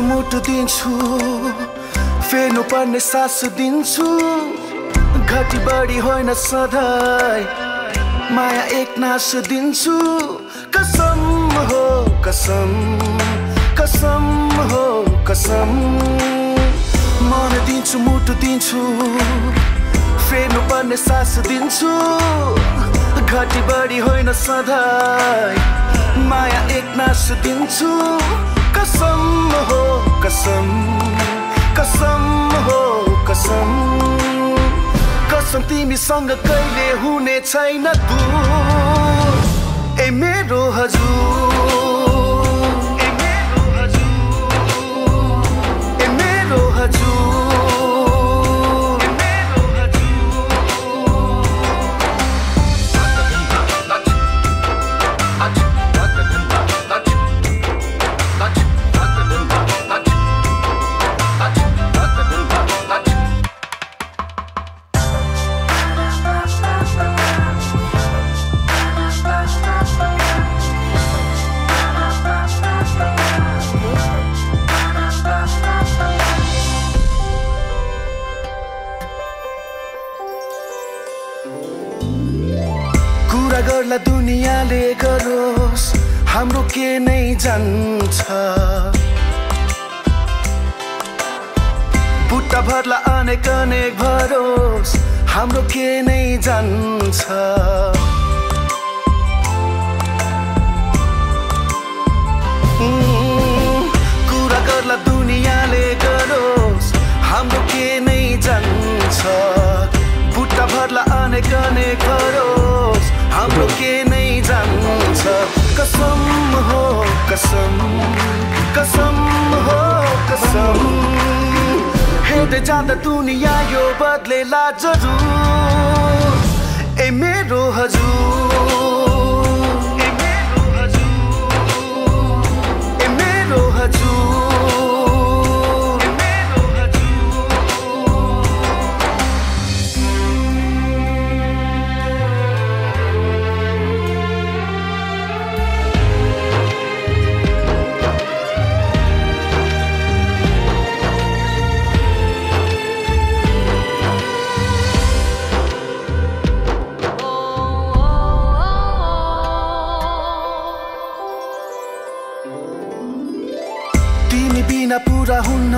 मुटु दिन्छु फेर्नु पर्ने सास दिन्छु घटी बढी होइन सधैँ माया एक नास दिन्छु कसम हो कसम कसम हो कसम मन दिन्छु मुटु दिन्छु फेर्नु पर्ने सास दिन्छु घटी बढी होइन सधैँ माया एक नास दिन्छु कसम हो कसम कसम हो कसम कसम तिमीसँग कहिले हुने छैन दूर ए मेरो हजुर ए मेरो हजुर ए मेरो हजुर गर्ला दुनियाँले गरोस् हाम्रो के नै जान्छ बुट्टा भर्ला अनेक अनेक भरोस् हाम्रो के नै जान्छ कुरा गर्ला दुनियाँले गरोस् हाम्रो के नै जान्छ बुट्टा भर्ला अनेक अनेक भरोस् हाम्रो के नै जान्छ कसम हो कसम कसम हो कसम हेर्दै जाँदा दुनिया यो बदलेला जरुर ए मेरो हजुर ए मेरो हजुर ए मेरो हजुर बिना पूरा हुन्न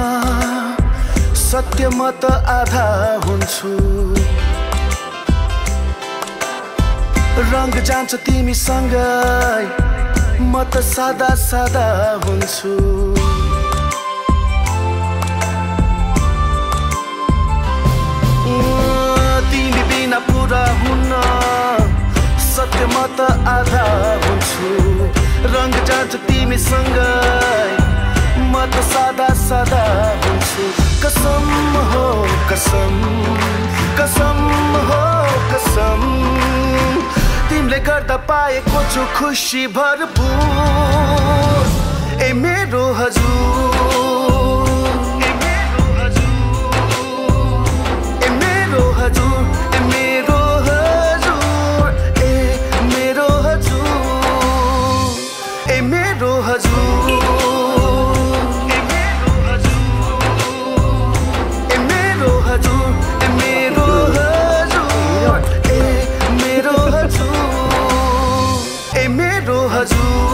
सत्य म त आधा हुन्छु रंग जान्छ तिमीसँगै म त सादा सादा हुन्छु तिमी बिना पूरा हुन्न सत्य म त आधा हुन्छु रंग जान्छ तिमीसँगै म त सादा सादा हुन्छु कसम हो कसम कसम हो कसम तिमीले गर्दा पाएको छु खुसी भरपुर ए मेरो हजुर ए मेरो हजुर ए मेरो हजुर ए मेरो हजुर ए मेरो हजुर ए मेरो हजुर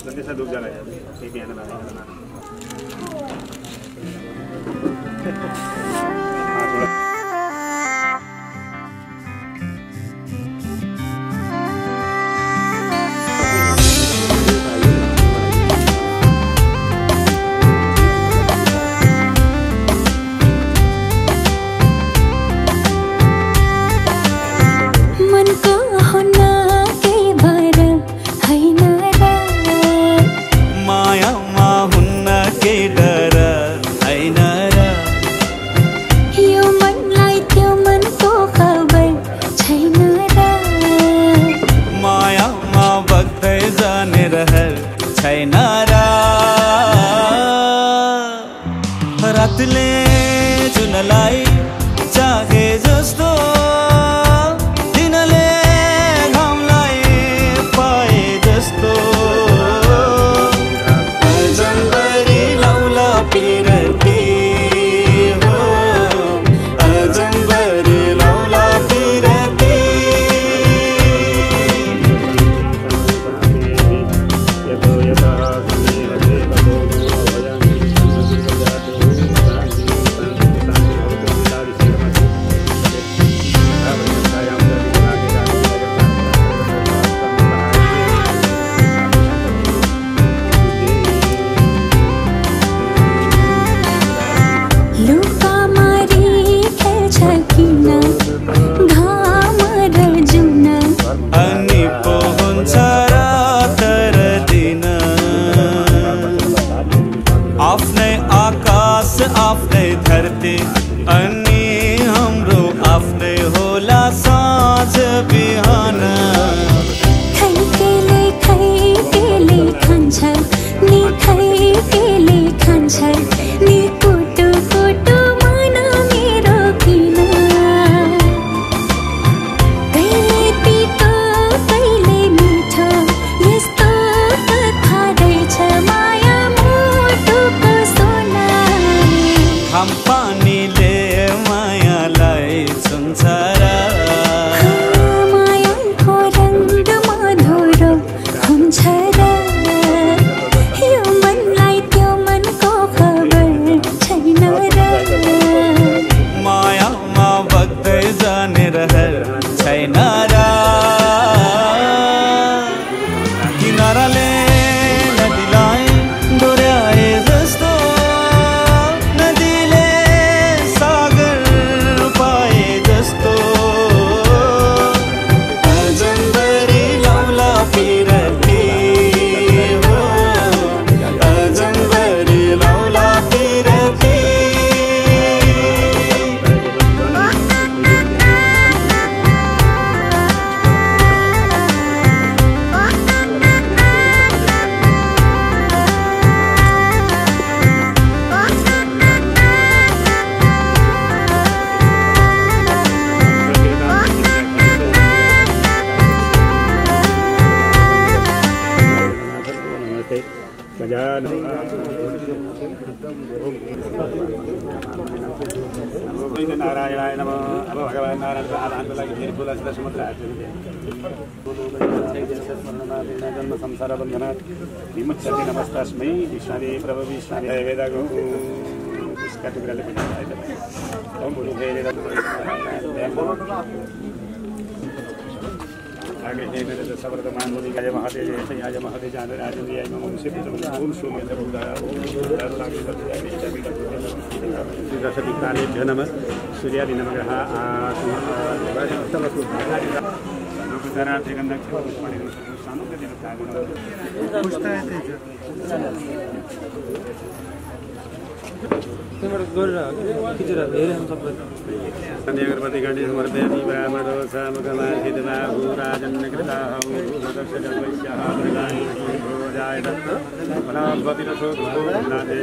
संदेशा डुब जाला यार एक बिहान लाने रातले जुनलाई जागे जस्तो दिनले घामलाई पाए जस्तो अजम्बरी लौला पिरती हो अजम्बरी लौला पिरती आफ्नै धरती अनि हाम्रो आफ्नै होला साँझ बिहान खैकेले खान्छ नि खैकेले खान्छ नि कुटु कुटु मन मेरो किन कहिले पितो कहिले मिठो यस्तो कथा रहेछ माया मुटुको सोना हम पानीले मायालाई छुन्छ र मायाको रङ्ग मधुरो हुन्छ र यो मनलाई त्यो मनको खबर छैन र मायामा बग्दै जाने रहर छैन र किनाराले नदीलाई डोर्याए जस्तो नदीले सागर पाए जस्तो अजम्बरी लौला पिरती हो अजम्बरी लौला पिरती नारायणाय नमः अब भगवान नारायणको आराधनाको लागि फेरि बोलासिँदा समुद्र जन्म संसार बन्धनात् विमुच्यते नमस्तास्मै विश्वादे प्रभु विश्वादे वेदाको उसका टुक्राले पनि आगे मेरे सवर्तमान मुनि गाय महादेव जय महादेव जान राजनीय मम से ओम सोमेन्द्र बुधा ओम लागे सरस्वती काले नमः सूर्यादि नमः त्यहाँबाट गरेर खिचेर हेरेँ हामी सबै अगरबत्ती घण्टी समर्पयामि ब्राह्मणो सामगमा खिदमा भूराजन्यकृता हौदक्षजवैश्यः मृगानि भोजाय दत्त फलाभवति रसो नादे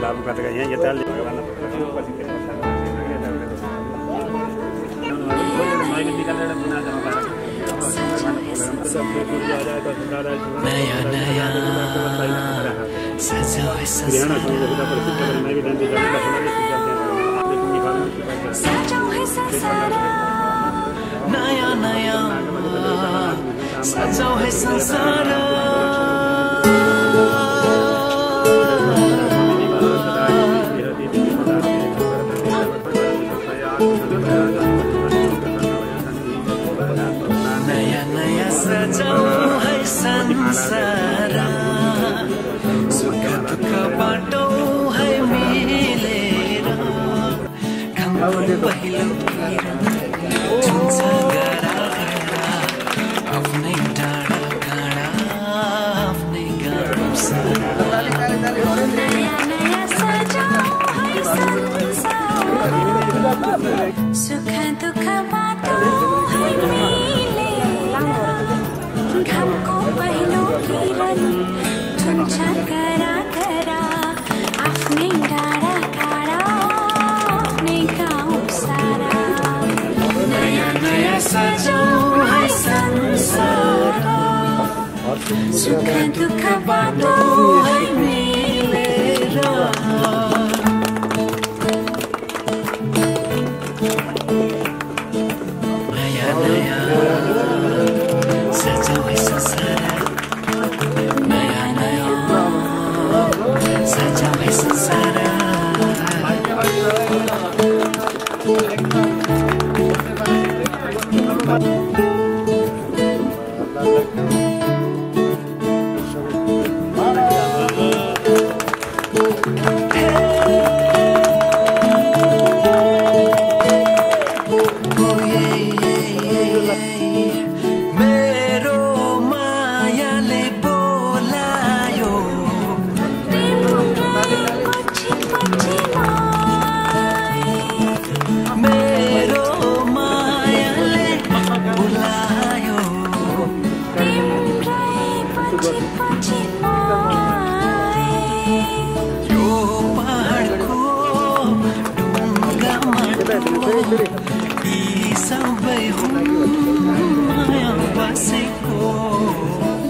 बाबू का यहाँ यता भगवान नया नया सजा है नया नया सजा है संसार नया नया सजाऊ है संसार सुख दुख बाटो है मिलेर घामको पहिलो किरण छुन्छ गरा गरा आफ्नै डाँडा काँडा आफ्नै गाउँ नया नया सजाऊ है संसार सुख दुख बाटो है मिलेर घामको पहिलो किरण छुन्छ गरा गरा आफ्नै डाँडा काँडा आफ्नै गाउँ सारा नयाँ नयाँ सजाऊ है संसार सुख दुख बाटो है मिलेर नया नया सजाऊ है संसार नया नया सजाऊ है संसार मेरो मायाले बोलायो मेरो मायाले बोलायो यो पहाडको ढुङ्गा माटो यी सबै हुन् माया बसेको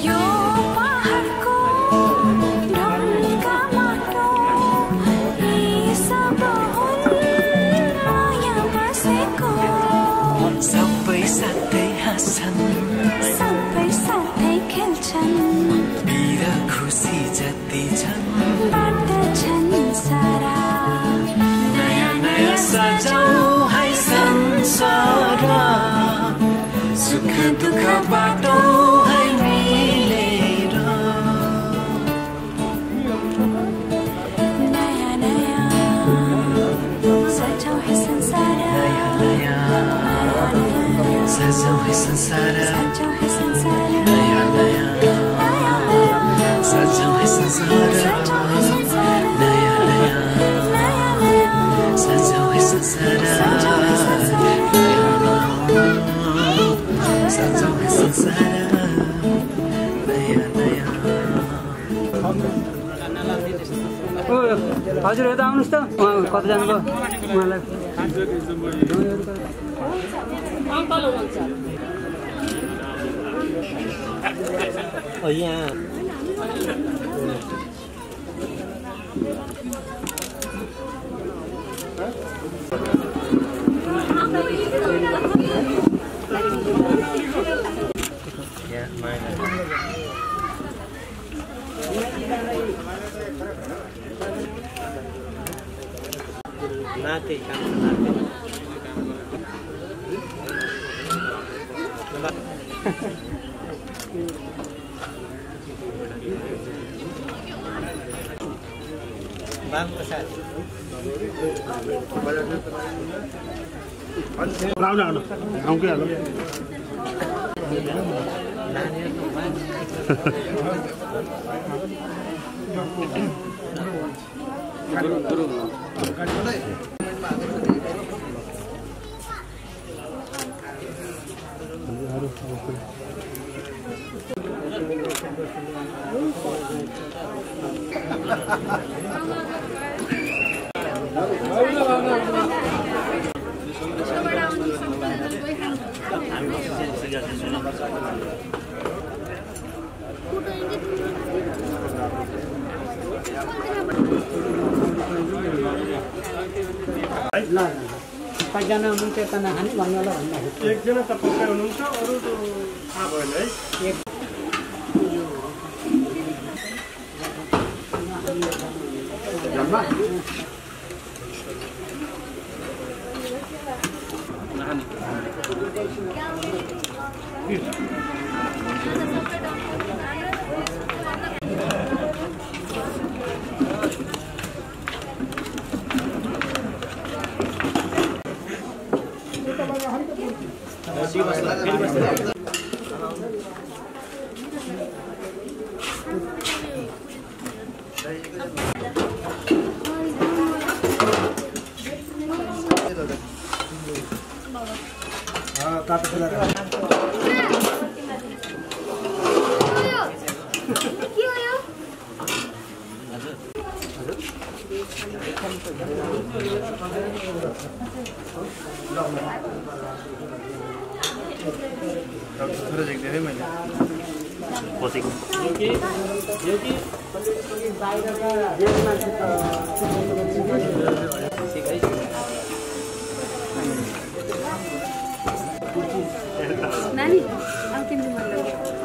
यो पहाडको ढुङ्गा माटो यी सब हुन् माया बसेको सबै साथै हाँस्छन् सबै साथै खेल्छन् वीर खुसी जति छन् बाँड्छन् सारा नयाँ नयाँ सजाऊ है संसार सुख दुख बाटो है मिलेर नयाँ नयाँ सजाऊ है संसार नयाँ नयाँ सजाऊ है संसार सजाऊ है संसार नयाँ नयाँ सजाऊ है संसार नयाँ नयाँ सजाऊ है संसार सजाऊ है संसार नयाँ नयाँ ओ हजुर यता आउनुहोस् त उहाँ कता जानुभयो उहाँलाई यहाँ नाते काम नाते कतिजना मुख्य तना खाने भन्नु होला भन्दाखेरि एकजना त पक्कै हुनुहुन्छ अरू त थाहा भएन है नानी अब तिम्रो मन लाग्यो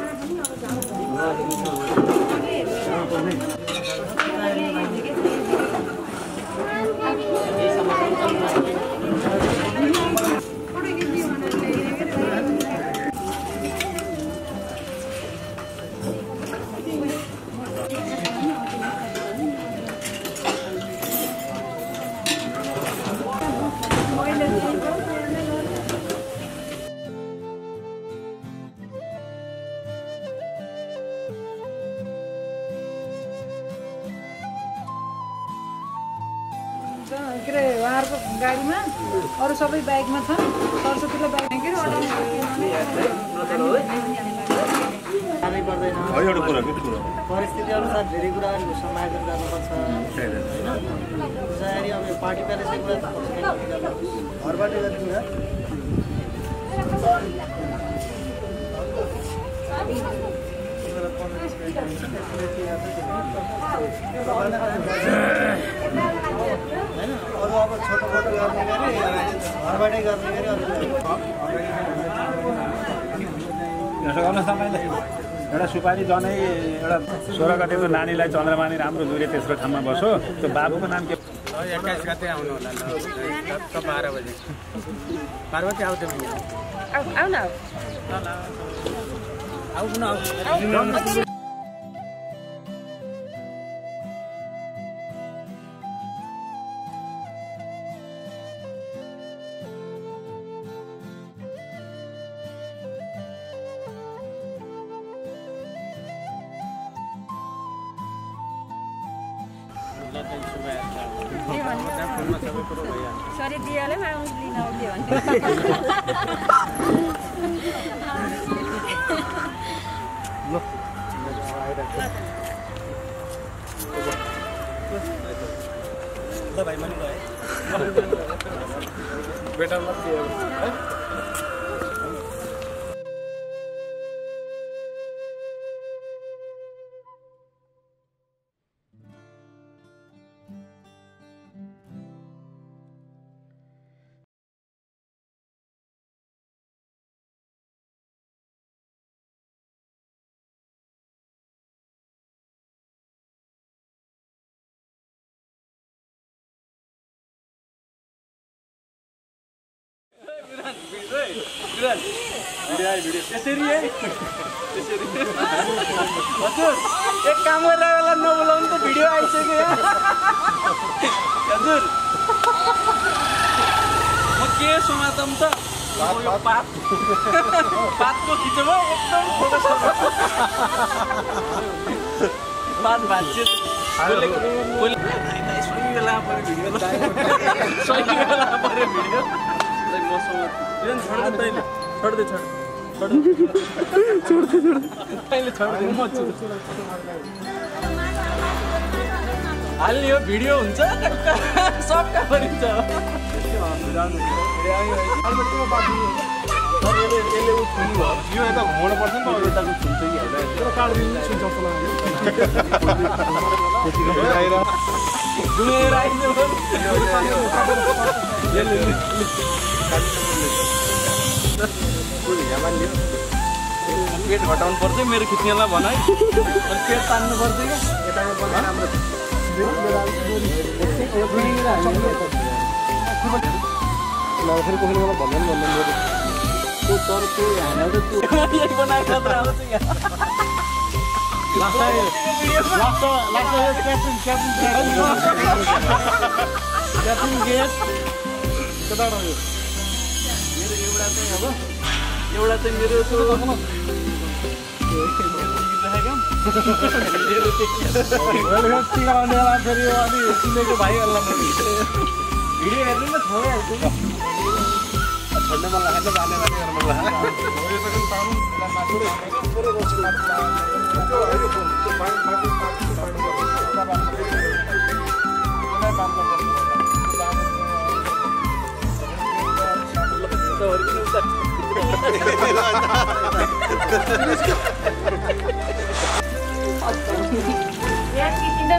के अरे उहाँहरूको गाडीमा अरू सबै बाइकमा छ सरस्वतीले बाइक के परिस्थिति अनुसार धेरै कुराहरूको समायोजन गर्नुपर्छ होइन अब पार्टी प्यालेसको कुरा त घरबाटै गरिदिनु होइन अरू अब छोटो मोटो गर्ने गरी घरबाटै गर्ने गरी गर्नुहोस् तपाईँले एउटा सुपारी जनै एउटा 16 गतेको नानीलाई चन्द्रमानी राम्रो जुरे तेस्रो ठाउँमा बसो त्यो बाबुको नाम के 21 गते आउनु होला ल 12 बजे पार्वती आउँदै आउ न आउ न सरी दिइहाल्यो आउनु लिन आउँथ्यो ल भाइ पनि गए बेटा ल दियो है त्यसरी है हजुर एक काम गरेर बेला नबोलाउनु त भिडियो आइसक्यो हजुर म के समातम त यो पातको खिचेमा एकदम फोकस पात भाँच्यो सही बेला पऱ्यो भिडियो मसँग छोड्दै हाल्ने यो भिडियो हुन्छ सबका परिन्छ यो यता घुमाउनु पर्छ नि त यताको छुन्छ कि पेट घटाउनु पर्छ मेरो खिच्नेलाई भन है पेट तान्नु पर्छ क्या एउटा चाहिँ मेरो चिनेको भाइहरूलाई भिडियो हेर्नु न छोडिहाल्छु छोड्ने मन लाग्छ जाने बानी गर्न मन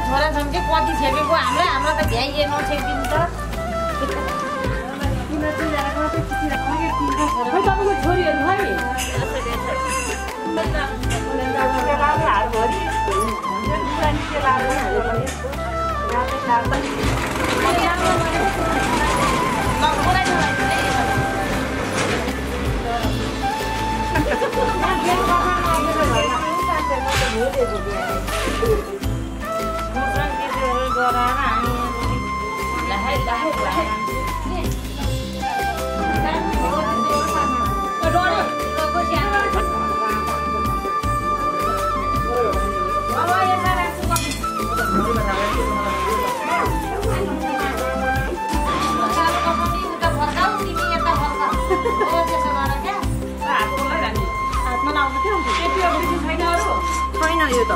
छोरा सम्झे कति छेकेको हाम्रो त भ्याइए नछेकिदिनु त तपाईँको छोरीहरू छैन यो त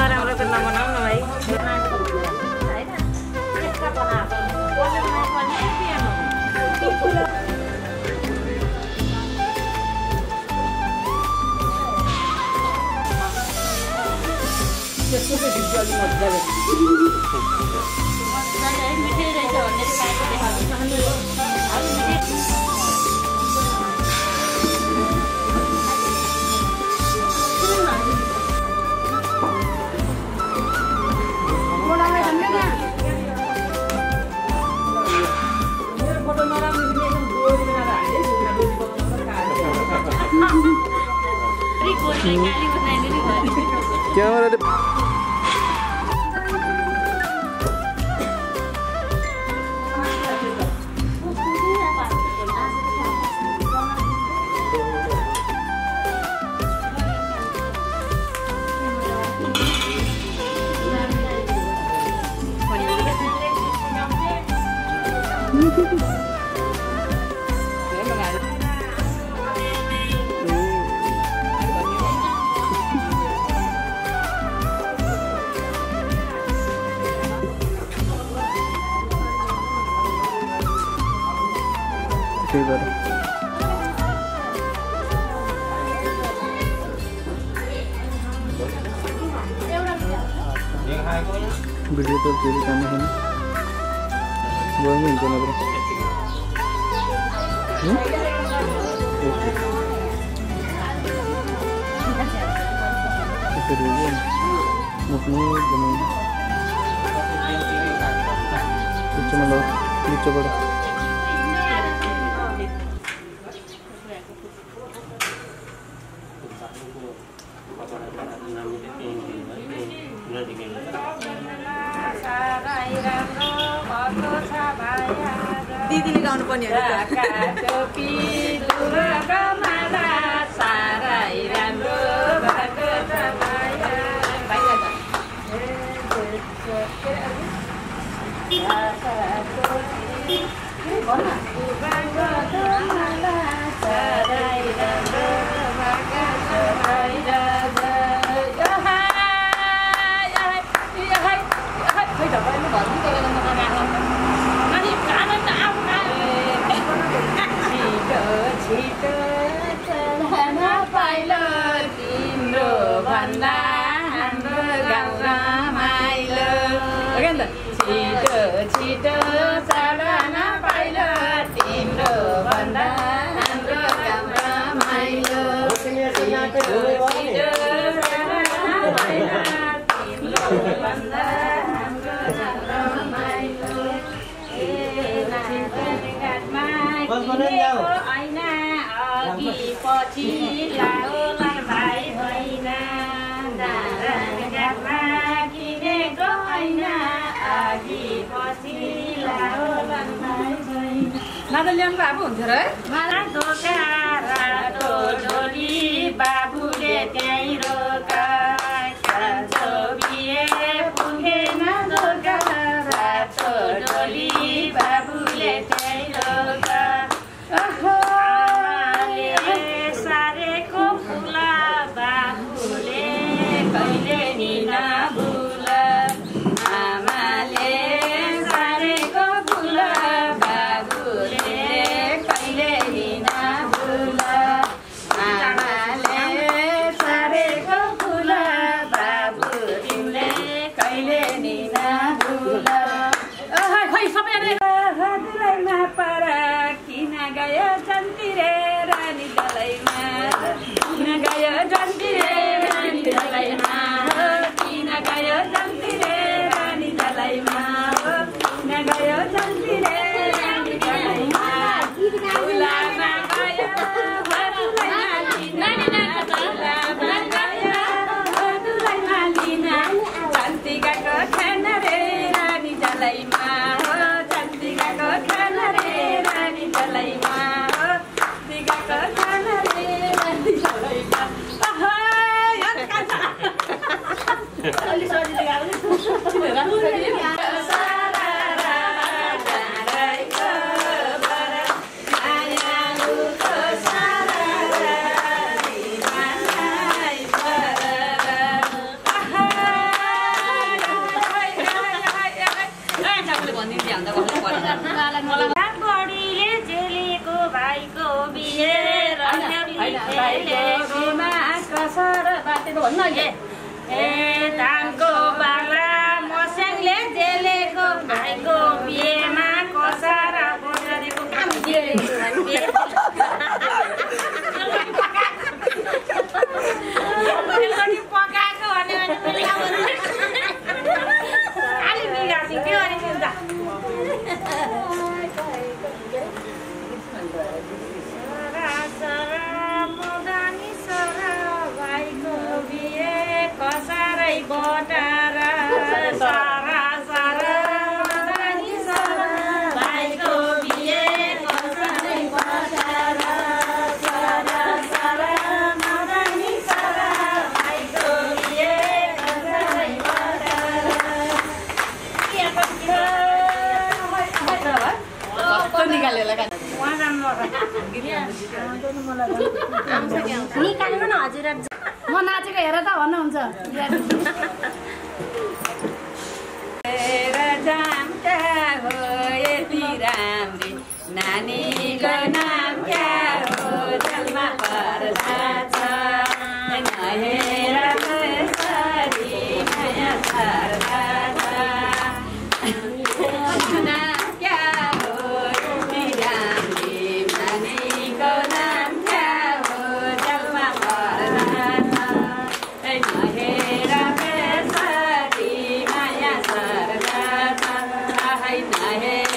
नराम्रो त नबनाऊ न भाइ त्यसको चाहिँ भिडियो अलि मजाले मिठै रहेछ भनेर पाएको क्यामेराले त्यही भएर भिडियो त फेरि काम छैन गएमै हुन्छ नत्र त्यसरी हो मुख्नु बनाउनु निचोमा ल निचोबाट दिदीले गाउनु पर्ने हो छिटो चलन पाइल तिम्रो भन्दा हाम्रो गाउँमा माइलो छिटो चलन पाइल तिम्रो भन्दा हाम्रो गाउँमा माइलो ऐना अघि पछि लाउला भाइ होइन घाटमा किनेको ऐना अघि पछि लाउला भाइ होइन नाता ल्याउनु बाबु हुन्थ्यो र मलाई धोका रातो झोली बाबुले त्यहीँ रोका कान्छो बिहे पुगेन धोका रातो झोली बाबुले त्यहीँ रोका आमाले सारेको फुला बाबुले कहिले नि नभुल आमाले सारेको फुला बाबुले कहिले नि नभुल आमाले सारेको फुला बाबु तिमीले कहिले नि नभुल खै सबैले हजुरैमा पर किन गयो जन्ती रे रानी दलैमा किन गयो जन्ती रे रानी दलैमा किन गयो जन्ती रे रानी दलैमा किन गयो जन्ती रे रानी दलैमा फुलामा गयो हजुरैमा लिन जन्ती गएको छैन रे रानी दलैमा जन्ती गएको छैन रे रानी दलैमा कसर बाटेको भन्नु अहिले धानको बाग्रा मस्याङले जेलेको भाइको बिहेमा कसार बोजरीको पकाएको अलि बिगार्छु त्यो अनि कसरै बटार सारा सारा मदानी सारा भाइको बिहे कसरै बटार सारा सारा मदानी सारा भाइको बिहे कसरै बटार कस्तो निकाल्यो होला निकाल्नु न हजुर म नाचेको हेर त भन्नुहुन्छ नानीको नाम क्या हो जन्मा पर्दा छ नहेर कसरी माया पर्दा छ नाम क्या हो रामले नानीको नाम क्या हो जन्मा पर्दा छ नहेर कसरी माया पर्दा छ नहेर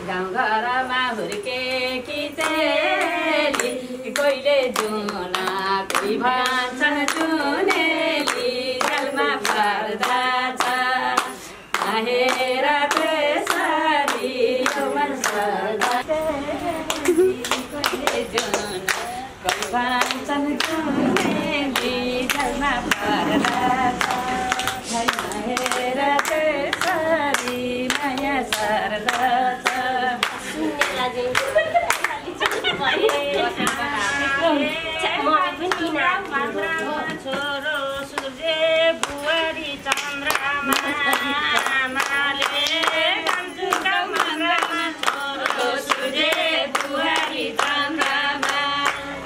गाउँघरमा हुर्केकी चेली कोहीले जुना कोही भन्छन् चुनेली जलमा पर्दा छ नहेर त्यसरी यौवन सर्दा कोहीले जुना कोही भन्छन् चुनेली जलमा पर्दा छ नहेर त्यसरी माया सर्दा छ छोरो सूर्य बुहारी चन्द्रमा छोरो सूर्य बुहारी चन्द्रमा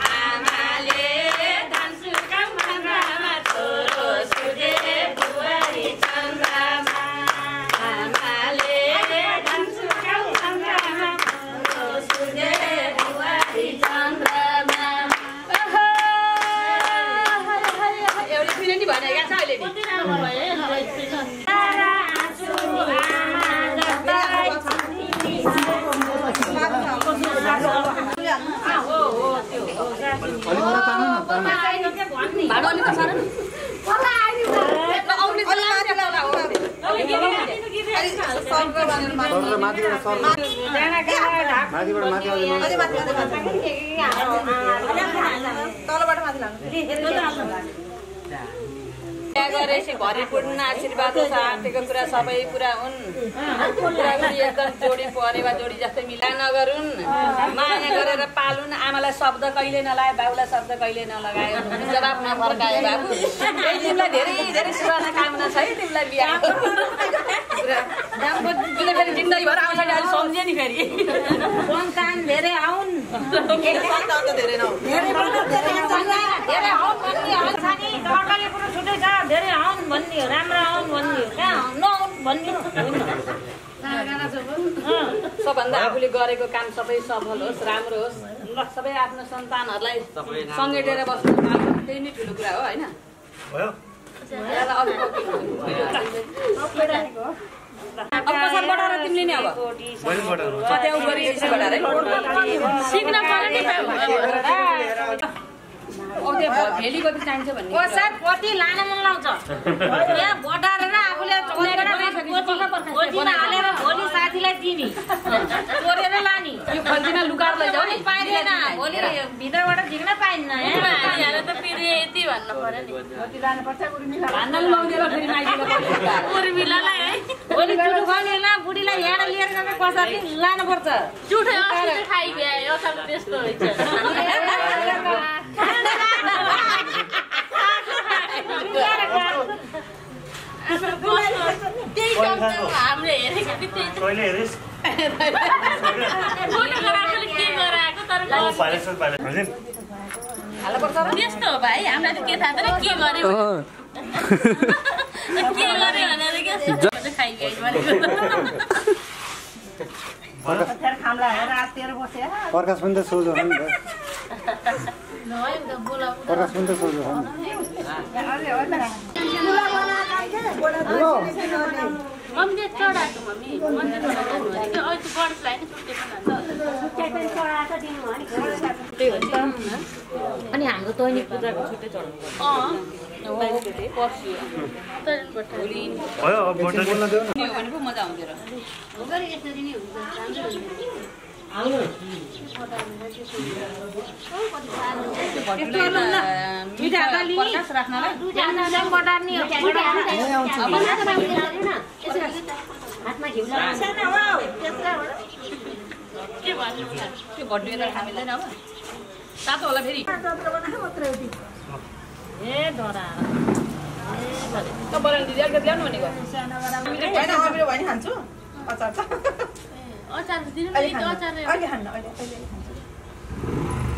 आमाले धानसुका मन्द्रमा छोरो सूर्य बुहारी चन्द्रमा आमाले धानसुका मन्द्रमा छोरो सूर्य बुहारी चन्द्रमा एउटा फिल्म नि भनेको छ अहिले भरिपूर्ण आशीर्वाद छ आँटेको कुरा सबै पुरा हुन् एकदम जोडी परेवा जोडी जस्तै मिला नगरुन् माया गरेर पालुन् आमालाई शब्द कहिले नलाए बाबुलाई शब्द कहिले नलगायो जवाब नफर्कायो बाबु तिमीलाई धेरै धेरै शुभकामना छ है तिमीलाई बिहाको फेरि जिन्दगीभर आउँछ नि अहिले सम्झ्यो नि फेरि सन्तान धेरै आउन् धेरै आउन् छुट्टै छ धेरै आउन् भन्ने हो राम्रो आउन् भन्ने हो कहाँ नआउन् भन्ने सबभन्दा आफूले गरेको काम सबै सफल होस् राम्रो होस् ल सबै आफ्नो सन्तानहरूलाई समेटेर बस्नु त्यही नै ठुलो कुरा हो होइन कसरी बढाएर तिमीले नि अब सच्याउ गरी सिक्न भेली कति चाहिन्छ भन्ने कति लान मन लाउँछ यहाँ बटारेर आफूले हालेर भोलि साथीलाई दिने चोरेर लाने यो खल्तीमा लुगाएर लैजाऊ नि पाइँदैन भोलि भित्रबाट झिक्न पाइन्न त फेरि यति भन्नु पर्यो नि कति लानुपर्छ भान्दा लाउँदै फेरि उर्मिलालाई है भोलि जुठो खुवाउनेला बुढीलाई यहाँ लिएर गएर कसरी लानुपर्छ जुठो खाइभ्यो त्यस्तो हुन्छ त्यही डक्टर हामीले हेरेको कि त्यही कहिले हेरिस् फोटोग्राफरले के गराएको तर त्यस्तो हो भाइ हामीलाई त के थाहा छैन के गर्यो के गर्यो भनेर के खाइगयो भनेको प्रकाश पनि त सोझो हो नि त प्रकाश पनि त सोझो हो नि मम्मीले चढाएको मम्मी मन्दिरमा जानु भनेको अहिले त गणेशलाई नै छुट्टै अनि हाम्रो तैनी पूजाको छुट्टै चढाउनु पर्सि भयो अब बटन बोल्न देऊ न भनेको मजा आउँथ्यो र यसरी नै हुन्छ हातमा घिउ त्यो भड्डुएर खाँदैन अब तातो होला फेरि ए डरा त बनाउनु दिदी अलिकति ल्याउनु भनेको अचार दिनु नि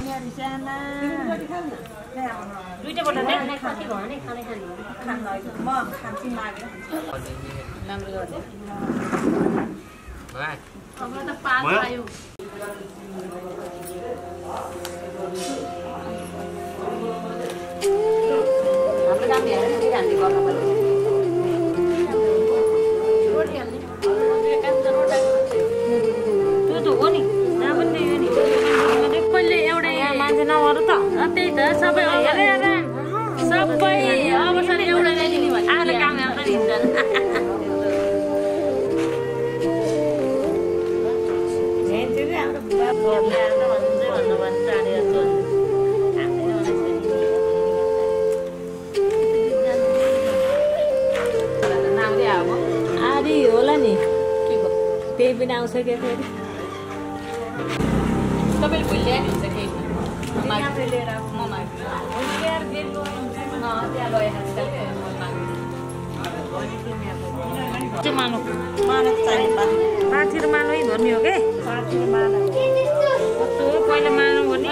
अचार दुईटा बटा कति भयो भने खाने म खान्छु मागे राम्रो गर्ने अब त पाल आयो हाम्रो काम हेरेर फेरि हामीले गर्न पर्छ रोटी हाल्ने त्यो त हो नि जहाँ पनि त्यही हो नि कहिले एउटा मान्छे नगरौँ त त्यही त सबै हेरेर सबै अवसर एउटा ल्याइदिने भने आएर काम हेर्न हिँड्दैन आदि होला नि त्यही पनि आउँछ क्या फेरि तपाईँले भोलि ल्याइदिनुहुन्छ केही लिएर म मानु माथि र मानै भन्ने हो कि पहिला मानु भन्ने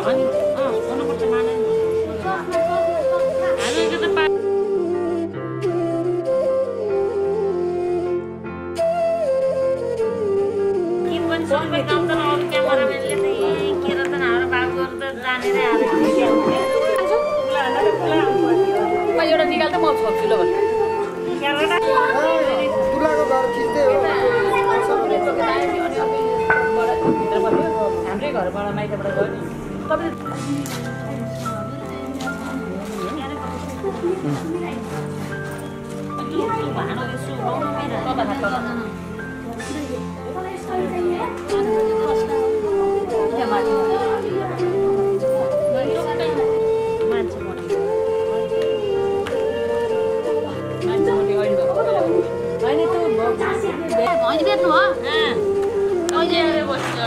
अनि हुनुपर्छ मानु हामीको त क्यामेराम्यानले त के रहेछन् हाम्रो बाबुहरू त जानेरै एउटा निकाल त म छोड्छु ल भन्नु हाम्रै घरबाट माइतबाट गयो नि बेच्नु हो अहिले बस्नु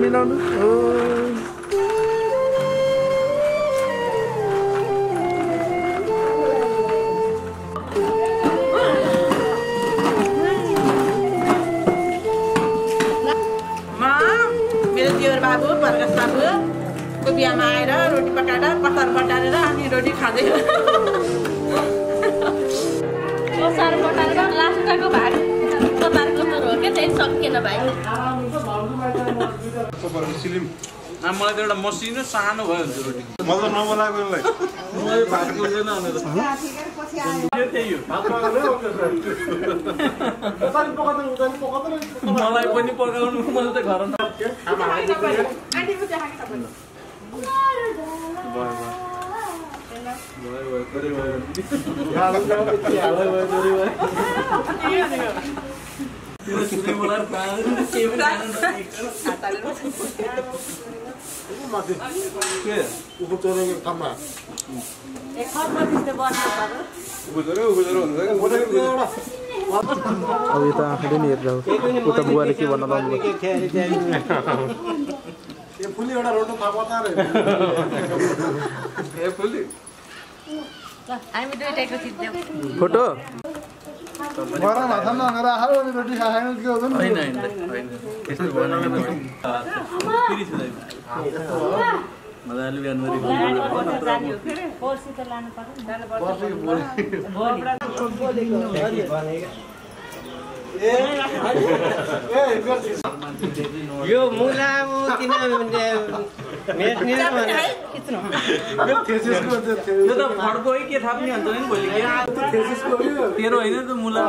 मिलाउनु मेरो दिवर बाबु प्रकाश बाबुको बिहामा आएर रोटी पकाएर कतार बटारेर अनि रोटी खाँदै कसार बटारेर लास्टको भाग कतारको हो क्या त्यही सकिएन भाइ मलाई त एउटा मसिनो सानो भयो हुन्छ रोटी मतलब नबोलाएको मलाई भात पुग्दैन भनेर मलाई पनि पकाउनु मैले त घर अब यता आँखाले नि हेरेर उता बुवाले के भन्न लाउनु फुली एउटा रोटो हामी दुईटैको खिच्दैछौँ फोटो गरम हातमा राखेर अनि रोटी खाएन के हो नि हैन त्यस्तो बनाउनु मजाले बिहान यो मुला किन यो त फड्को के थाप्ने हुन्छ नि भोलि तेरो होइन त मुला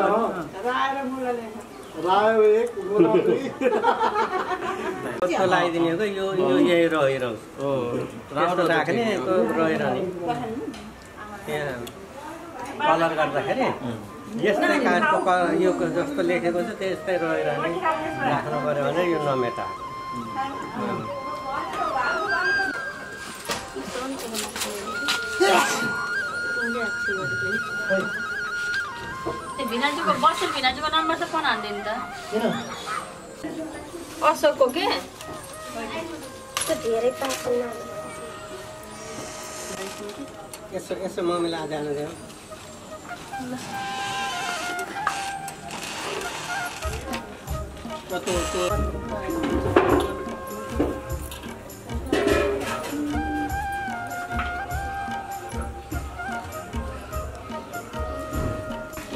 लगाइदिने हो यो यही रहिरहोस् राम्रो राख्ने रहिरहने त्यहाँ कलर गर्दाखेरि यस्तै काठको यो जस्तो लेखेको छ त्यस्तै रहिरहने राख्नु पर्यो भने यो नमेटा भिनाजुको बसेर भिनाजुको नम्बर चाहिँ फोन हान्दैन त अशोकको के धेरै पाएको यसो मम्मीलाई जानु दियो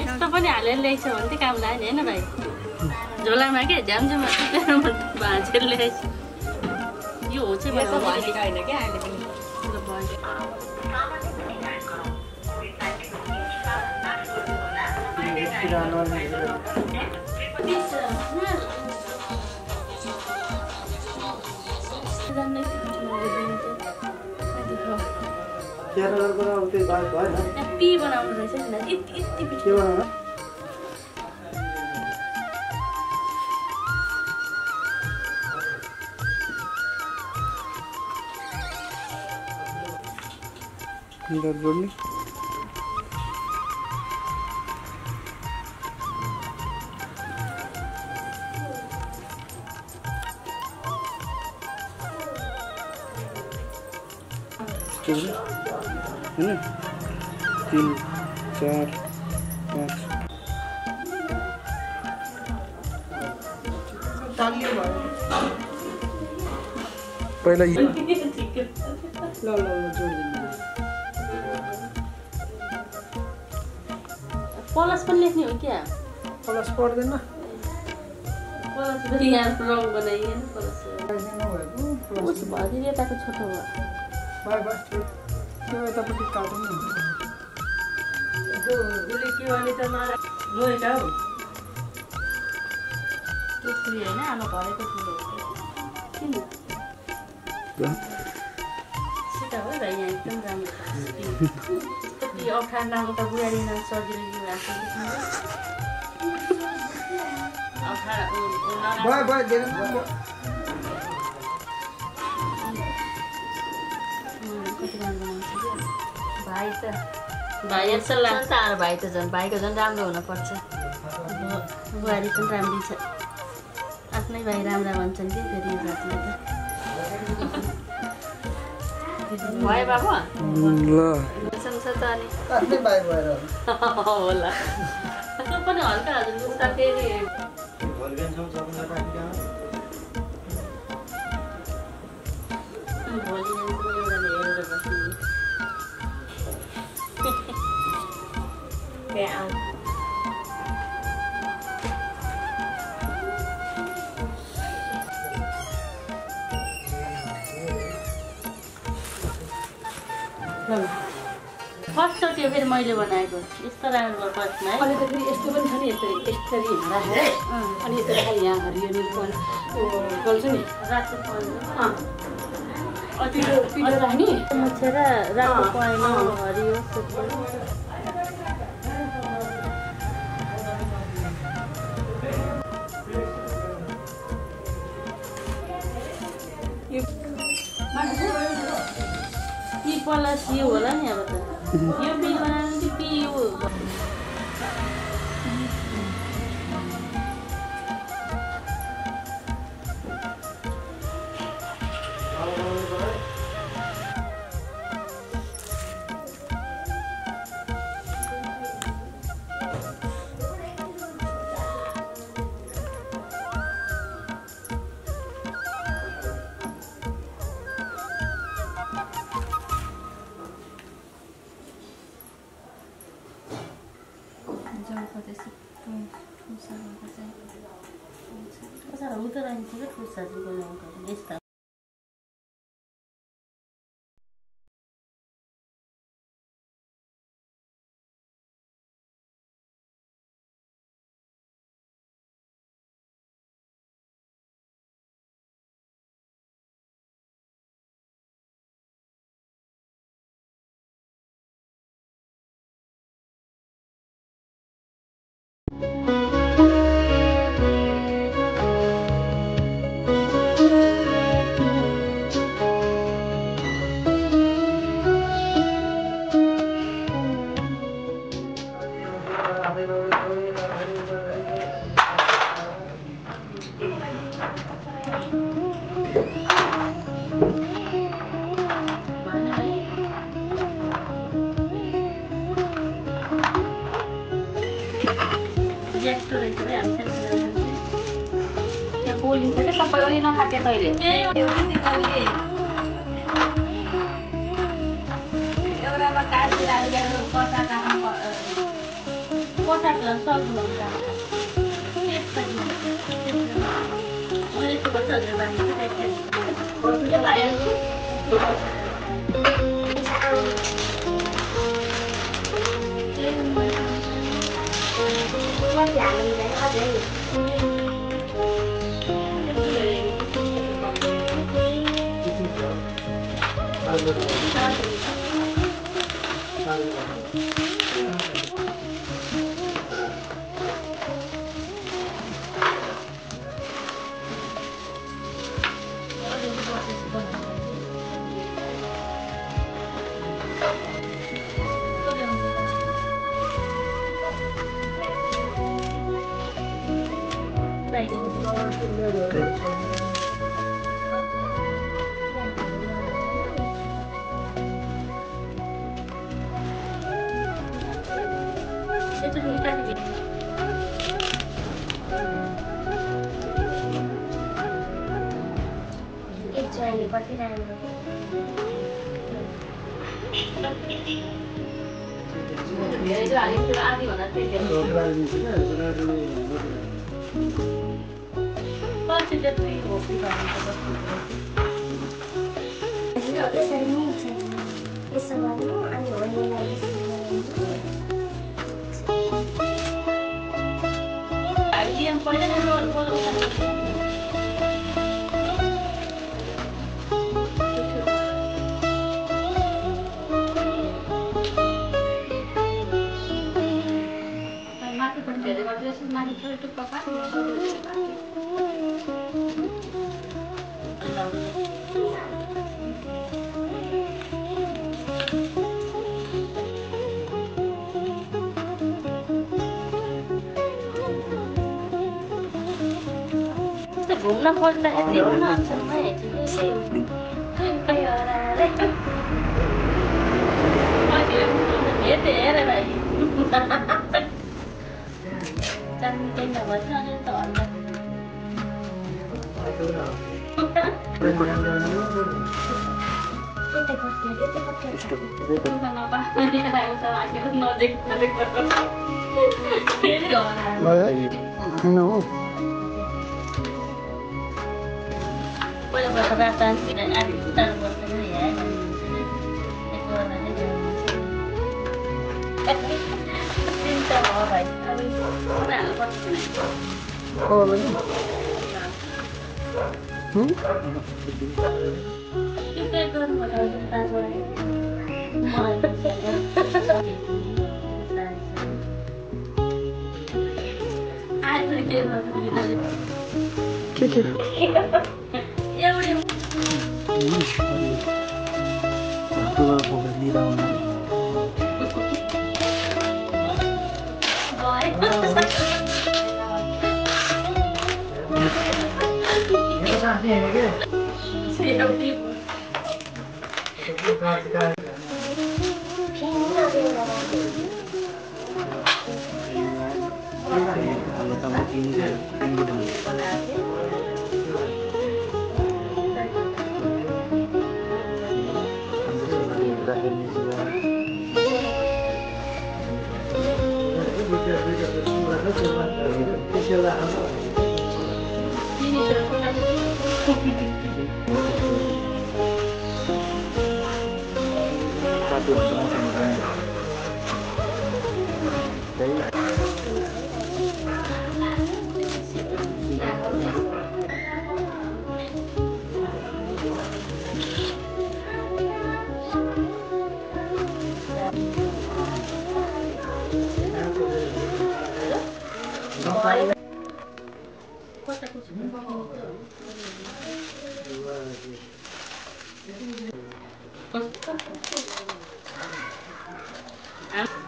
यस्तो पनि हालेर ल्याइछ भने चाहिँ काम लाग्यो होइन भाइ झोलामा के झ्यामझ्याममा भाँचेर ल्याइछ यो हो चाहिँ होइन क्या अहिले पनि पी बनाउनु रहेछ जोड्ने है 3 4 5 पहिला पलस पनि लेख्ने हो क्या पलस पर्दैन यहाँ रङ बनाइएन पलस भरि यताको छोटो भयो त्यो यतापट्टि काट्नु के भने त लोएका हो त्यो ठुलो होइन आमा घरेको ठुलो हो किन सिधा हो र यहाँ एकदम राम्रो कति अप्ठ्यारो लाग्यो त बुढारीमा सजिलो यो भाइ जस्तो लाग्छ साह्रो भाइ त झन् भाइको झन् राम्रो हुनुपर्छ बुहारी पनि राम्रै छ आफ्नो आफ्नै भाइ राम्रा भन्छन् कि फेरि यो जातिले त भयो बाबु ल छ त अनि आफ्नै भाइ भएर होला त्यो पनि हल्का हजुर उता फेरि भोलि हेरेर बस्नु त्यहाँ आऊ फर्स्टचोटि फेरि मैले बनाएको यस्तो राम्रो बस्नु है अनि त फेरि यस्तो पनि छ नि यसरी राखेर अनि यसरी खालि यहाँ हरियो गल्छ नि रातो पहेँलो पिरो राख्ने मुछेर रातो पहेँलो हरियो यी प्लस यो होला नि अब त यो बी बनाएर कि पियो सबै ओली नखाटे तैँले एउटामा काटिरहेको कटाकामा कटाक्न सक्नु घुम्न खोज्दाखेरि घुम्न अप्सनमा हेरे भाइ चाँदी टेन्डा भन्छ अनि त हल्ला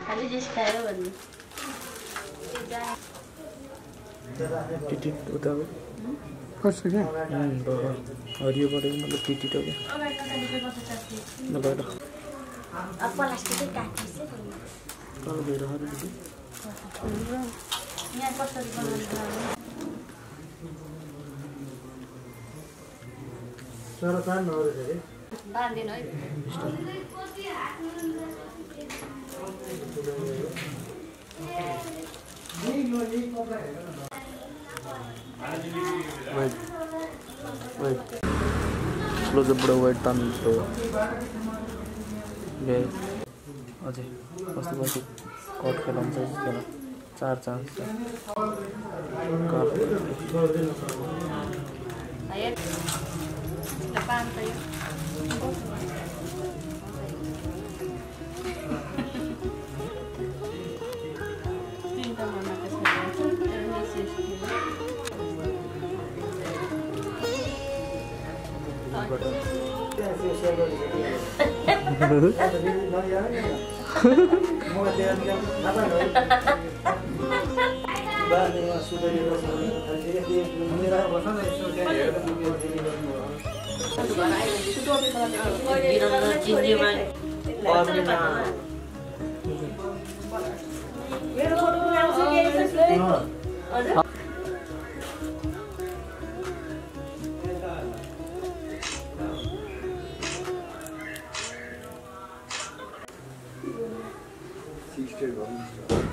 खाली जिस खायो भन्नु टिटी उता कस्तो के हरियो परेको मतलब टिटी तो क्या नभएर अब प्लास्टिक काट्छ तल गएर हरियो टिटी यहाँ कसरी बनाउँछ सारा तान नरे रे बाँधिनु है क्लोज अप वाइट तान तो बे अझै कस्तो कस्तो कट खेलाउँछ त्यसमा चार चान्स छ Sister